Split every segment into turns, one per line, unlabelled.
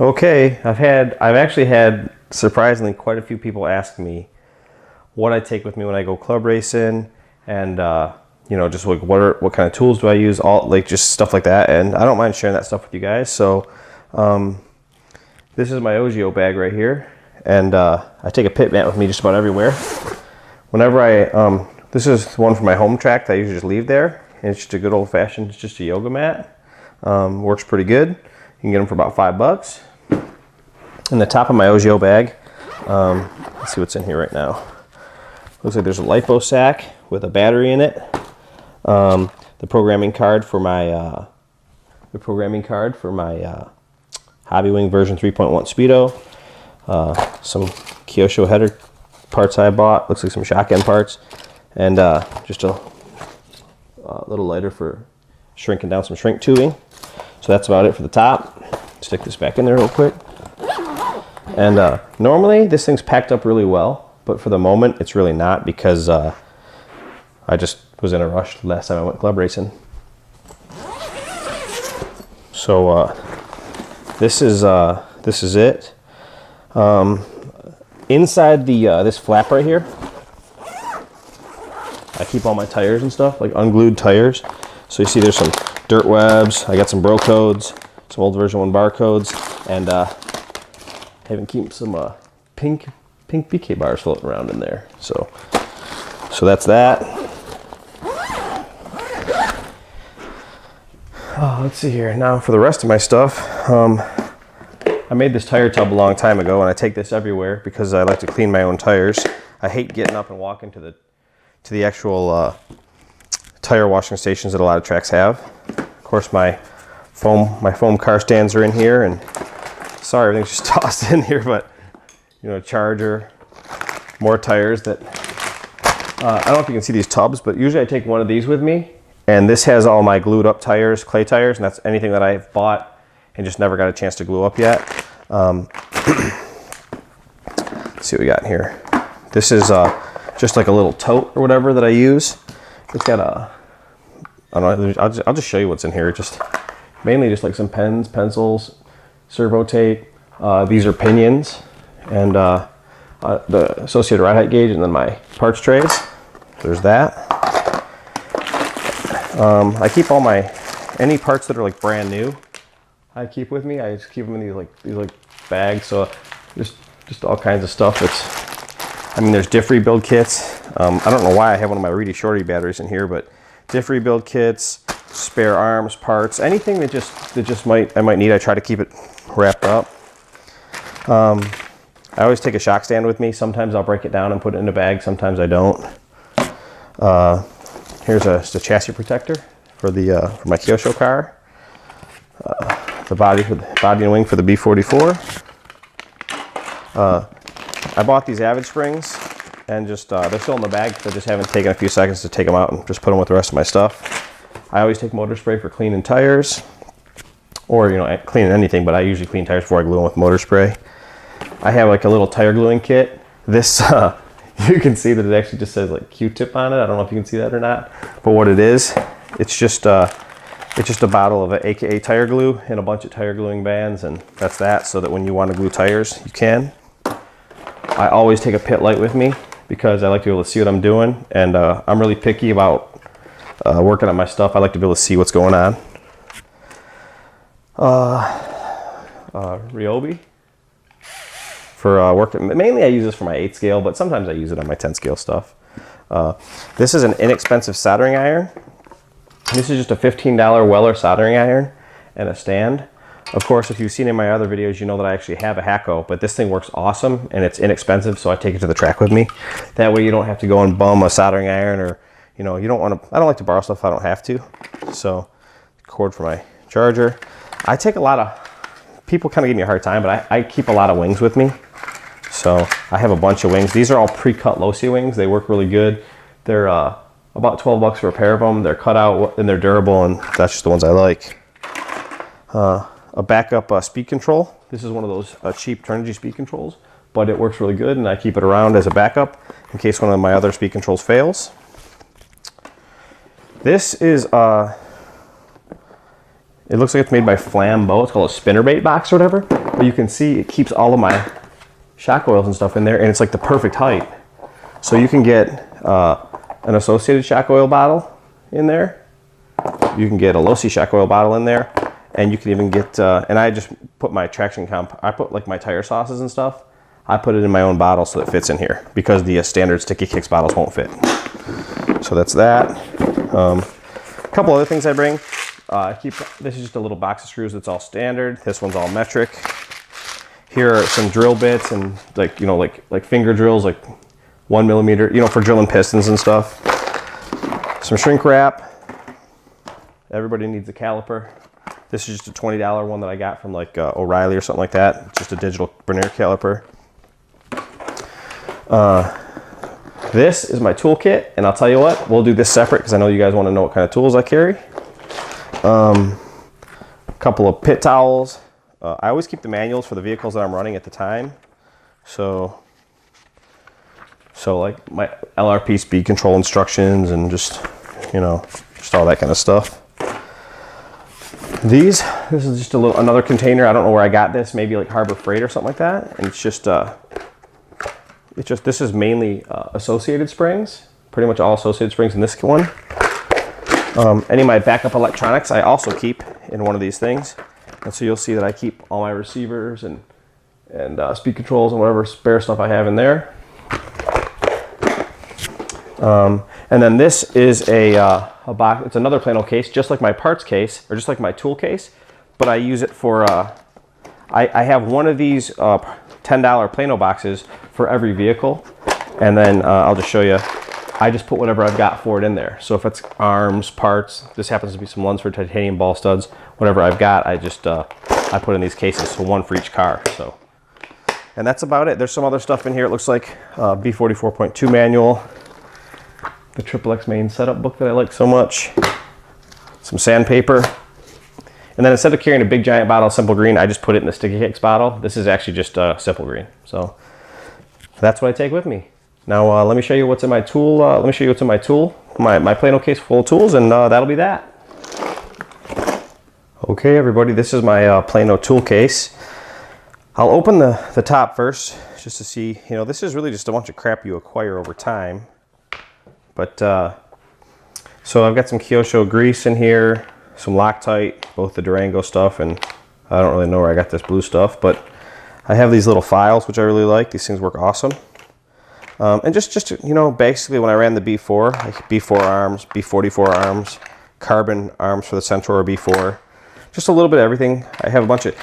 Okay, I've actually had surprisingly quite a few people ask me what I take with me when I go club racing, and you know, just like what kind of tools do I use, all like just stuff like that. And I don't mind sharing that stuff with you guys. So this is my OGO bag right here, and I take a pit mat with me just about everywhere. Whenever this is one for my home track that I usually just leave there, and it's just a good old fashioned, it's just a yoga mat. Works pretty good. You can get them for about $5. In the top of my OGO bag, let's see what's in here right now. Looks like there's a lipo sack with a battery in it. The programming card for my Hobby Wing version 3.1 Speedo. Some Kyosho header parts I bought. Looks like some shotgun parts, and just a little lighter for shrinking down some shrink tubing. So that's about it for the top. Stick this back in there real quick. And normally this thing's packed up really well, but for the moment it's really not, because I just was in a rush the last time I went club racing. So this is it. Inside the this flap right here, I keep all my tires and stuff, like unglued tires. So you see there's some dirt webs. I got some bro codes, some old version 1 barcodes, and even keep some pink BK bars floating around in there. So that's that. Let's see here. Now for the rest of my stuff, I made this tire tub a long time ago, and I take this everywhere because I like to clean my own tires. I hate getting up and walking to the actual tire washing stations that a lot of tracks have. Of course, my foam car stands are in here, and sorry, everything's just tossed in here, but you know, charger, more tires that I don't know if you can see these tubs, but usually I take one of these with me, and this has all my glued up tires, clay tires, and that's anything that I've bought and just never got a chance to glue up yet. Let's see what we got in here. This is just like a little tote or whatever that I use. It's got I don't know, I'll just show you what's in here. Just mainly just like some pens, pencils, servo tape. These are pinions, and the associated ride height gauge, and then my parts trays. There's that. I keep all any parts that are like brand new, I keep with me. I just keep them in these bags. So just all kinds of stuff. I mean, there's diff rebuild kits. I don't know why I have one of my Reedy Shorty batteries in here, but diff rebuild kits, spare arms, parts, anything that I might need. I try to keep it wrapped up. I always take a shock stand with me. Sometimes I'll break it down and put it in a bag. Sometimes I don't. Here's just a chassis protector for for my Kyosho car. The body and wing for the B44. I bought these Avid springs, and just they're still in the bag because I just haven't taken a few seconds to take them out and just put them with the rest of my stuff. I always take motor spray for cleaning tires, or cleaning anything, but I usually clean tires before I glue them with motor spray. I have like a little tire gluing kit. This you can see that it actually just says like Q-tip on it. I don't know if you can see that or not, but what it is, it's just a bottle of an AKA tire glue and a bunch of tire gluing bands, and that's that, so that when you want to glue tires, you can. I always take a pit light with me because I like to be able to see what I'm doing, and I'm really picky about working on my stuff. I like to be able to see what's going on. Ryobi for working. Mainly I use this for my 8 scale, but sometimes I use it on my 10 scale stuff. This is an inexpensive soldering iron. This is just a $15 Weller soldering iron and a stand. Of course, if you've seen in my other videos, you know that I actually have a Hakko, but this thing works awesome and it's inexpensive, so I take it to the track with me. That way you don't have to go and bum a soldering iron, or you don't want to. I don't like to borrow stuff if I don't have to. So, cord for my charger. I take a lot of, people kind of give me a hard time, but I keep a lot of wings with me. So I have a bunch of wings. These are all pre-cut Losia wings. They work really good. They're about 12 bucks for a pair of them. They're cut out and they're durable, and that's just the ones I like. A backup speed control. This is one of those cheap Turnigy speed controls, but it works really good, and I keep it around as a backup in case one of my other speed controls fails. This is it looks like it's made by Flambeau. It's called a spinnerbait box or whatever. but you can see it keeps all of my shock oils and stuff in there, and it's like the perfect height. So you can get an associated shock oil bottle in there. You can get a low-C shock oil bottle in there, and you can even get, and I just put my traction comp, I put like my tire sauces and stuff, I put it in my own bottle so it fits in here because the standard Sticky Kicks bottles won't fit. So that's that. A couple other things I bring. This is just a little box of screws that's all standard. This one's all metric. Here are some drill bits and like, you know, like finger drills, like 1 millimeter, you know, for drilling pistons and stuff. Some shrink wrap. Everybody needs a caliper. This is just a $20 one that I got from like O'Reilly or something like that. It's just a digital Bernier caliper. This is my toolkit, and I'll tell you what, we'll do this separate because I know you guys want to know what kind of tools I carry. A couple of pit towels. I always keep the manuals for the vehicles that I'm running at the time. So like my LRP speed control instructions and just, you know, just all that kind of stuff. This is just another container. I don't know where I got this, maybe like Harbor Freight or something like that. And it's just this is mainly Associated Springs, pretty much all Associated Springs in this one. Any of my backup electronics I also keep in one of these things. And so you'll see that I keep all my receivers and speed controls and whatever spare stuff I have in there. And then this is a box. It's another Plano case, just like my parts case, or just like my tool case, but I use it for, I have one of these $10 Plano boxes for every vehicle. And then I'll just show you, I just put whatever I've got for it in there. So if it's arms, parts, this happens to be some Lunsford titanium ball studs, whatever I've got, I just, I put in these cases, so one for each car, so. And that's about it. There's some other stuff in here. It looks like B44.2 manual, the XXX main setup book that I like so much, some sandpaper, and then instead of carrying a big giant bottle of Simple Green, I just put it in the Sticky Kicks bottle. This is actually just Simple Green. So that's what I take with me. Now let me show you what's in my tool. Let me show you what's in my tool, my Plano case full of tools, and that'll be that. Okay, everybody, this is my Plano tool case. I'll open the top first just to see, you know, this is really just a bunch of crap you acquire over time. But, so I've got some Kyosho grease in here, some Loctite, both the Durango stuff, and I don't really know where I got this blue stuff, but I have these little files, which I really like. These things work awesome. And just you know, basically when I ran the B4, like B4 arms, B44 arms, carbon arms for the Centaur B4, just a little bit of everything. I have a bunch of,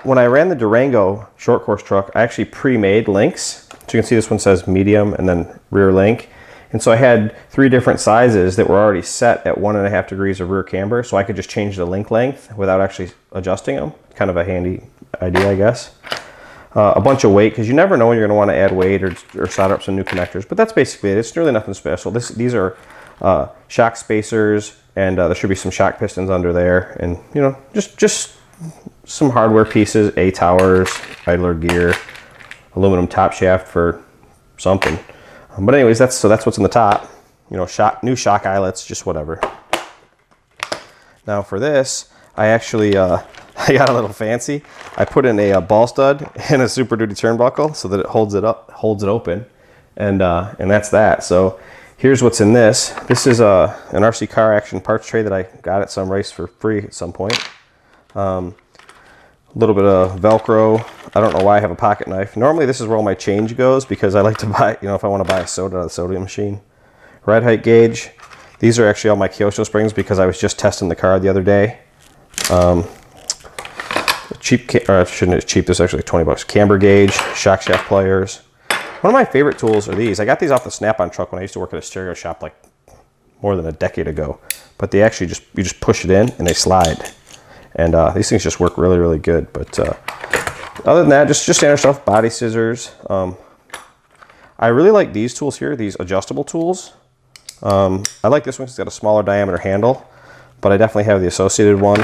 when I ran the Durango short course truck, I actually pre-made links. So you can see this one says medium and then rear link. And so I had 3 different sizes that were already set at 1.5 degrees of rear camber, so I could just change the link length without actually adjusting them. Kind of a handy idea, I guess. A bunch of weight, because you never know when you're going to want to add weight or solder up some new connectors, but that's basically it. It's really nothing special. These are shock spacers, and there should be some shock pistons under there, and you know, just some hardware pieces, A-towers, idler gear, aluminum top shaft for something. But anyways, that's what's in the top. You know, new shock eyelets, just whatever. Now for this, I actually I got a little fancy. I put in a ball stud and a Super Duty turnbuckle so that it holds it open, and that's that. So here's what's in this. This is an RC Car Action parts tray that I got at some race for free at some point. A little bit of Velcro. I don't know why I have a pocket knife. Normally this is where all my change goes because I like to buy, you know, if I want to buy a soda out of the soda machine. Ride height gauge. These are actually all my Kyosho springs because I was just testing the car the other day. Cheap, or shouldn't it cheap, this is actually $20. Camber gauge, shock shaft pliers. One of my favorite tools are these. I got these off the Snap-on truck when I used to work at a stereo shop like more than a decade ago. But they actually you just push it in and they slide. And these things just work really, really good. But other than that, just standard stuff, body scissors. I really like these tools here, these adjustable tools. I like this one because it's got a smaller diameter handle, but I definitely have the Associated one.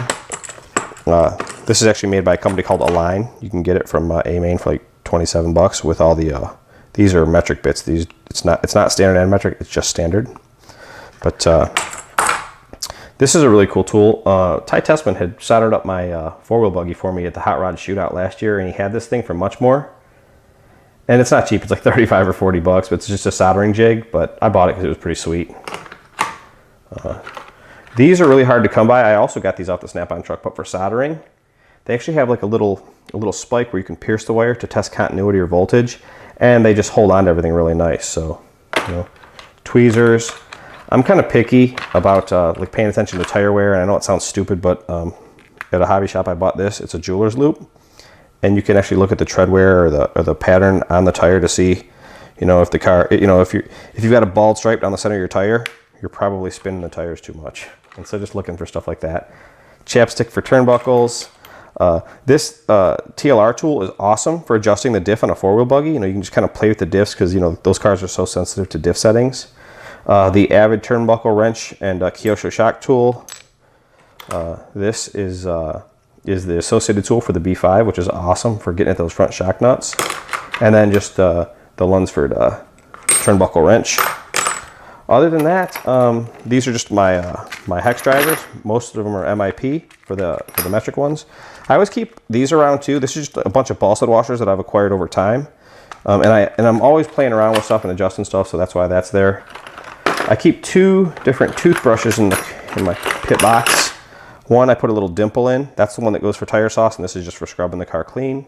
This is actually made by a company called Align. You can get it from A-Main for like 27 bucks with all the, these are metric bits. It's not standard and metric, it's just standard. But This is a really cool tool. Ty Tessman had soldered up my four-wheel buggy for me at the Hot Rod Shootout last year, and he had this thing for much more. And it's not cheap. It's like 35 or 40 bucks, but it's just a soldering jig. But I bought it because it was pretty sweet. These are really hard to come by. I also got these off the Snap-on truck, but for soldering, they actually have like a little spike where you can pierce the wire to test continuity or voltage, and they just hold on to everything really nice. So, you know, tweezers. I'm kind of picky about like paying attention to tire wear, and I know it sounds stupid, but at a hobby shop I bought this. It's a jeweler's loop, and you can actually look at the tread wear or the pattern on the tire to see, you know, if the car, you know, if you've got a bald stripe down the center of your tire, you're probably spinning the tires too much. And so just looking for stuff like that. Chapstick for turnbuckles. This TLR tool is awesome for adjusting the diff on a four-wheel buggy. You know, you can just kind of play with the diffs because, you know, those cars are so sensitive to diff settings. The Avid turnbuckle wrench and Kyosho shock tool. This is the associated tool for the B5, which is awesome for getting at those front shock nuts. And then just the Lunsford turnbuckle wrench. Other than that, these are just my hex drivers. Most of them are MIP for the metric ones. I always keep these around too. This is just a bunch of ball stud washers that I've acquired over time, and I'm always playing around with stuff and adjusting stuff, so that's why that's there. I keep two different toothbrushes in my pit box. One I put a little dimple in. That's the one that goes for tire sauce, and this is just for scrubbing the car clean.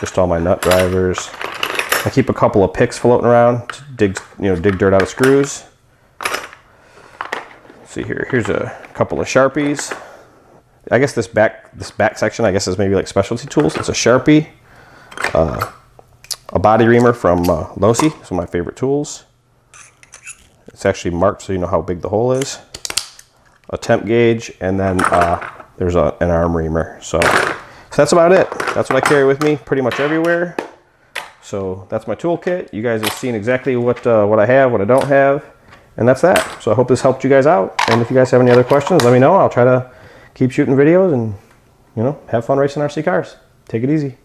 Just all my nut drivers. I keep a couple of picks floating around to dig dirt out of screws. Let's see here. Here's a couple of Sharpies. I guess this back section, I guess, is maybe like specialty tools. It's a Sharpie, a body reamer from Losi. It's one of my favorite tools. It's actually marked so you know how big the hole is. A temp gauge, and then there's an arm reamer. So that's about it. That's what I carry with me pretty much everywhere. So that's my toolkit. You guys have seen exactly what I have, what I don't have, and that's that. So I hope this helped you guys out. And if you guys have any other questions, let me know. I'll try to keep shooting videos and, you know, have fun racing RC cars. Take it easy.